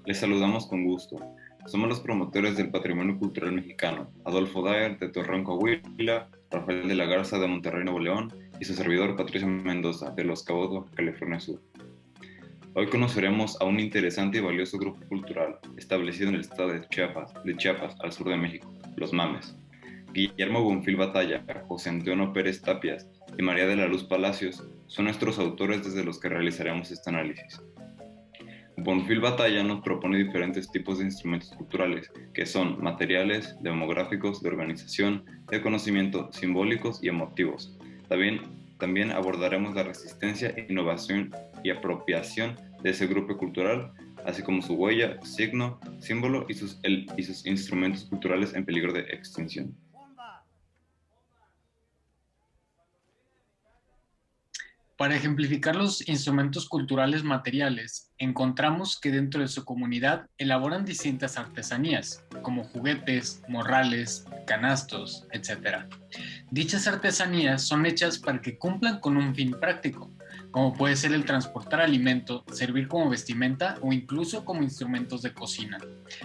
Les saludamos con gusto. Somos los promotores del patrimonio cultural mexicano, Adolfo Daer de Torreón, Coahuila, Rafael de la Garza de Monterrey, Nuevo León, y su servidor Patricio Mendoza de Los Cabos, Baja California Sur. Hoy conoceremos a un interesante y valioso grupo cultural establecido en el estado de Chiapas, al sur de México, los Mames. Guillermo Bonfil Batalla, José Antonio Pérez Tapias y María de la Luz Palacios son nuestros autores desde los que realizaremos este análisis. Bonfil Batalla nos propone diferentes tipos de instrumentos culturales, que son materiales, demográficos, de organización, de conocimiento, simbólicos y emotivos. También abordaremos la resistencia, innovación y apropiación de ese grupo cultural, así como su huella, signo, símbolo y sus instrumentos culturales en peligro de extinción. Para ejemplificar los instrumentos culturales materiales, encontramos que dentro de su comunidad elaboran distintas artesanías, como juguetes, morrales, canastos, etc. Dichas artesanías son hechas para que cumplan con un fin práctico, como puede ser el transportar alimento, servir como vestimenta o incluso como instrumentos de cocina.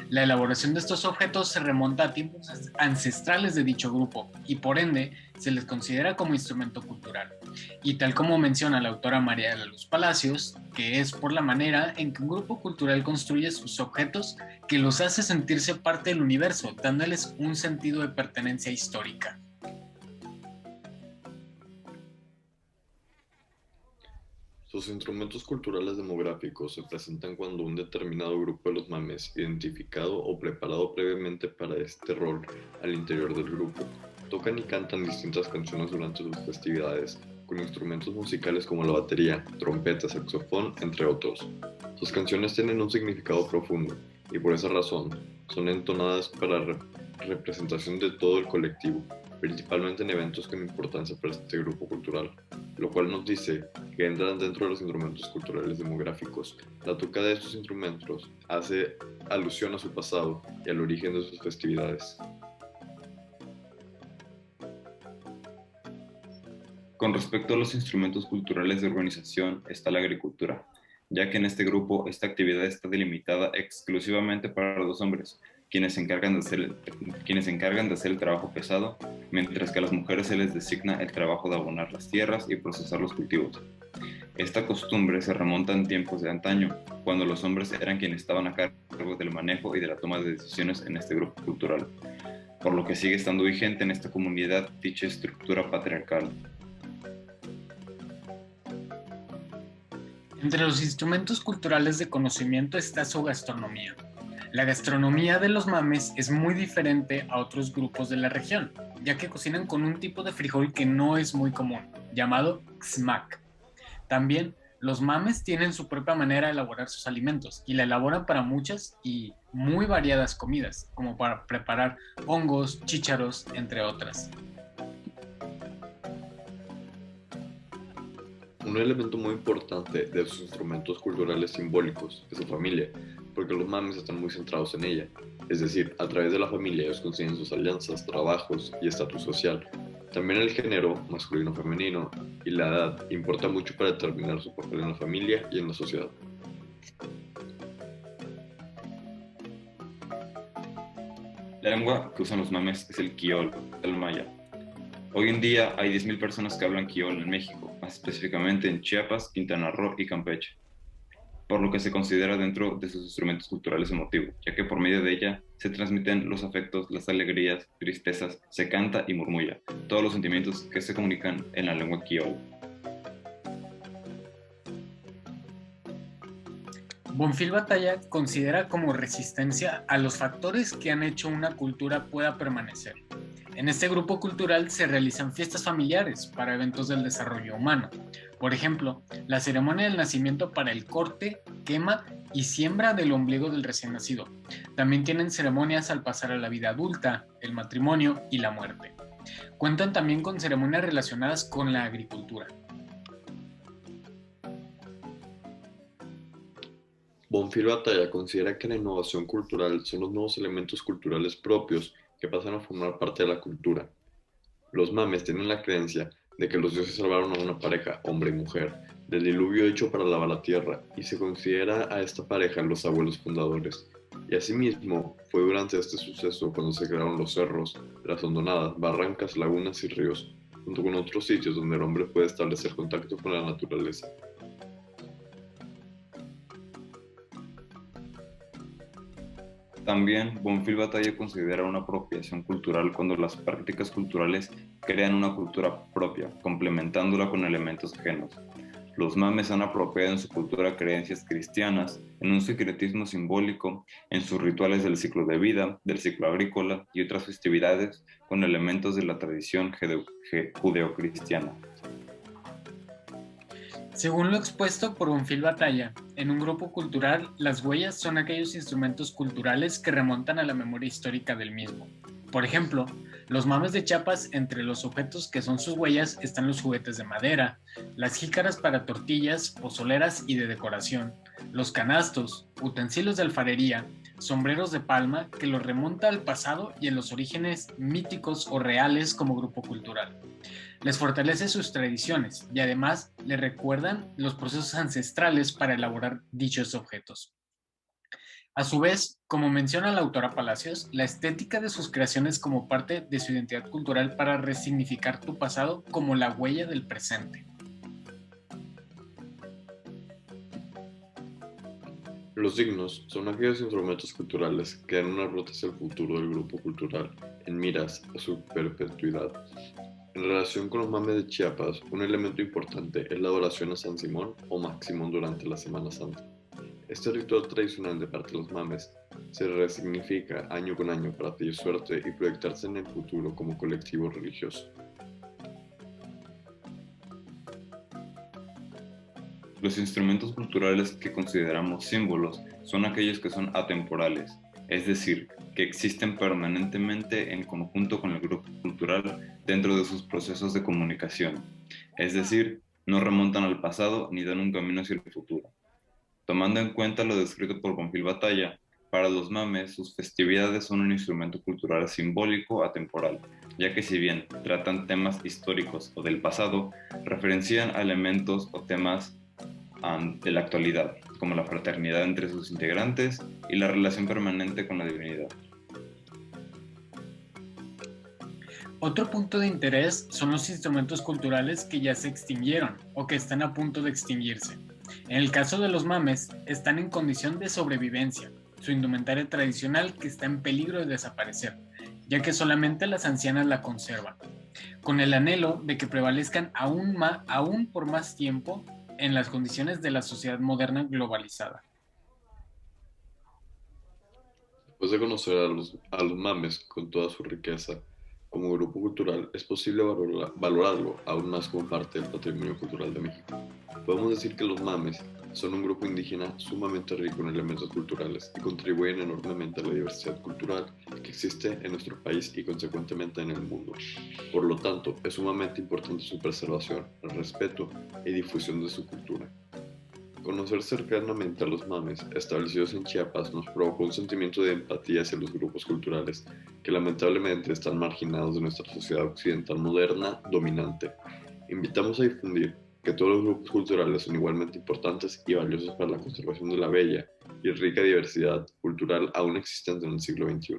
La elaboración de estos objetos se remonta a tiempos ancestrales de dicho grupo y por ende se les considera como instrumento cultural. Y tal como menciona la autora María de la Luz Palacios, que es por la manera en que un grupo cultural construye sus objetos que los hace sentirse parte del universo, dándoles un sentido de pertenencia histórica. Sus instrumentos culturales demográficos se presentan cuando un determinado grupo de los mames, identificado o preparado previamente para este rol al interior del grupo, tocan y cantan distintas canciones durante sus festividades, con instrumentos musicales como la batería, trompeta, saxofón, entre otros. Sus canciones tienen un significado profundo y por esa razón son entonadas para representación de todo el colectivo, principalmente en eventos con importancia para este grupo cultural, lo cual nos dice que entran dentro de los instrumentos culturales demográficos. La tocada de estos instrumentos hace alusión a su pasado y al origen de sus festividades. Con respecto a los instrumentos culturales de organización está la agricultura, ya que en este grupo esta actividad está delimitada exclusivamente para los hombres, quienes se encargan de hacer el trabajo pesado, mientras que a las mujeres se les designa el trabajo de abonar las tierras y procesar los cultivos. Esta costumbre se remonta en tiempos de antaño, cuando los hombres eran quienes estaban a cargo del manejo y de la toma de decisiones en este grupo cultural, por lo que sigue estando vigente en esta comunidad dicha estructura patriarcal. Entre los instrumentos culturales de conocimiento está su gastronomía. La gastronomía de los mames es muy diferente a otros grupos de la región, ya que cocinan con un tipo de frijol que no es muy común, llamado xmac. También, los mames tienen su propia manera de elaborar sus alimentos y la elaboran para muchas y muy variadas comidas, como para preparar hongos, chícharos, entre otras. Un elemento muy importante de sus instrumentos culturales simbólicos es su familia, porque los mames están muy centrados en ella. Es decir, a través de la familia ellos consiguen sus alianzas, trabajos y estatus social. También el género, masculino o femenino, y la edad importa mucho para determinar su papel en la familia y en la sociedad. La lengua que usan los mames es el quiol, el maya. Hoy en día hay 10.000 personas que hablan quiol en México, más específicamente en Chiapas, Quintana Roo y Campeche, por lo que se considera dentro de sus instrumentos culturales emotivos, ya que por medio de ella se transmiten los afectos, las alegrías, tristezas, se canta y murmulla, todos los sentimientos que se comunican en la lengua quiol. Bonfil Batalla considera como resistencia a los factores que han hecho una cultura pueda permanecer. En este grupo cultural se realizan fiestas familiares para eventos del desarrollo humano. Por ejemplo, la ceremonia del nacimiento para el corte, quema y siembra del ombligo del recién nacido. También tienen ceremonias al pasar a la vida adulta, el matrimonio y la muerte. Cuentan también con ceremonias relacionadas con la agricultura. Bonfil Batalla considera que la innovación cultural son los nuevos elementos culturales propios que pasan a formar parte de la cultura. Los mames tienen la creencia de que los dioses salvaron a una pareja, hombre y mujer, del diluvio hecho para lavar la tierra, y se considera a esta pareja los abuelos fundadores. Y asimismo, fue durante este suceso cuando se crearon los cerros, las hondonadas, barrancas, lagunas y ríos, junto con otros sitios donde el hombre puede establecer contacto con la naturaleza. También, Bonfil Batalla considera una apropiación cultural cuando las prácticas culturales crean una cultura propia, complementándola con elementos ajenos. Los mames han apropiado en su cultura creencias cristianas, en un secretismo simbólico, en sus rituales del ciclo de vida, del ciclo agrícola y otras festividades con elementos de la tradición judeocristiana. Según lo expuesto por Bonfil Batalla, en un grupo cultural, las huellas son aquellos instrumentos culturales que remontan a la memoria histórica del mismo. Por ejemplo, los mames de Chiapas, entre los objetos que son sus huellas están los juguetes de madera, las jícaras para tortillas, pozoleras y de decoración, los canastos, utensilios de alfarería, sombreros de palma que los remonta al pasado y en los orígenes míticos o reales como grupo cultural. Les fortalece sus tradiciones y además les recuerdan los procesos ancestrales para elaborar dichos objetos. A su vez, como menciona la autora Palacios, la estética de sus creaciones como parte de su identidad cultural para resignificar tu pasado como la huella del presente. Los signos son aquellos instrumentos culturales que dan una ruta hacia el futuro del grupo cultural en miras a su perpetuidad. En relación con los mames de Chiapas, un elemento importante es la adoración a San Simón o Maximón durante la Semana Santa. Este ritual tradicional de parte de los mames se resignifica año con año para pedir suerte y proyectarse en el futuro como colectivo religioso. Los instrumentos culturales que consideramos símbolos son aquellos que son atemporales, es decir, que existen permanentemente en conjunto con el grupo cultural dentro de sus procesos de comunicación, es decir, no remontan al pasado ni dan un camino hacia el futuro. Tomando en cuenta lo descrito por Bonfil Batalla, para los mames sus festividades son un instrumento cultural simbólico atemporal, ya que si bien tratan temas históricos o del pasado, referencian a elementos o temas de la actualidad, como la fraternidad entre sus integrantes y la relación permanente con la divinidad. Otro punto de interés son los instrumentos culturales que ya se extinguieron o que están a punto de extinguirse. En el caso de los mames, están en condición de sobrevivencia, su indumentaria tradicional que está en peligro de desaparecer, ya que solamente las ancianas la conservan, con el anhelo de que prevalezcan aún por más tiempo en las condiciones de la sociedad moderna globalizada. Después de conocer a los mames con toda su riqueza como grupo cultural, es posible valorarlo aún más como parte del patrimonio cultural de México. Podemos decir que los mames son un grupo indígena sumamente rico en elementos culturales y contribuyen enormemente a la diversidad cultural que existe en nuestro país y consecuentemente en el mundo. Por lo tanto, es sumamente importante su preservación, el respeto y difusión de su cultura. Conocer cercanamente a los mames establecidos en Chiapas nos provocó un sentimiento de empatía hacia los grupos culturales que lamentablemente están marginados de nuestra sociedad occidental moderna dominante. Invitamos a difundir que todos los grupos culturales son igualmente importantes y valiosos para la conservación de la bella y rica diversidad cultural aún existente en el siglo XXI.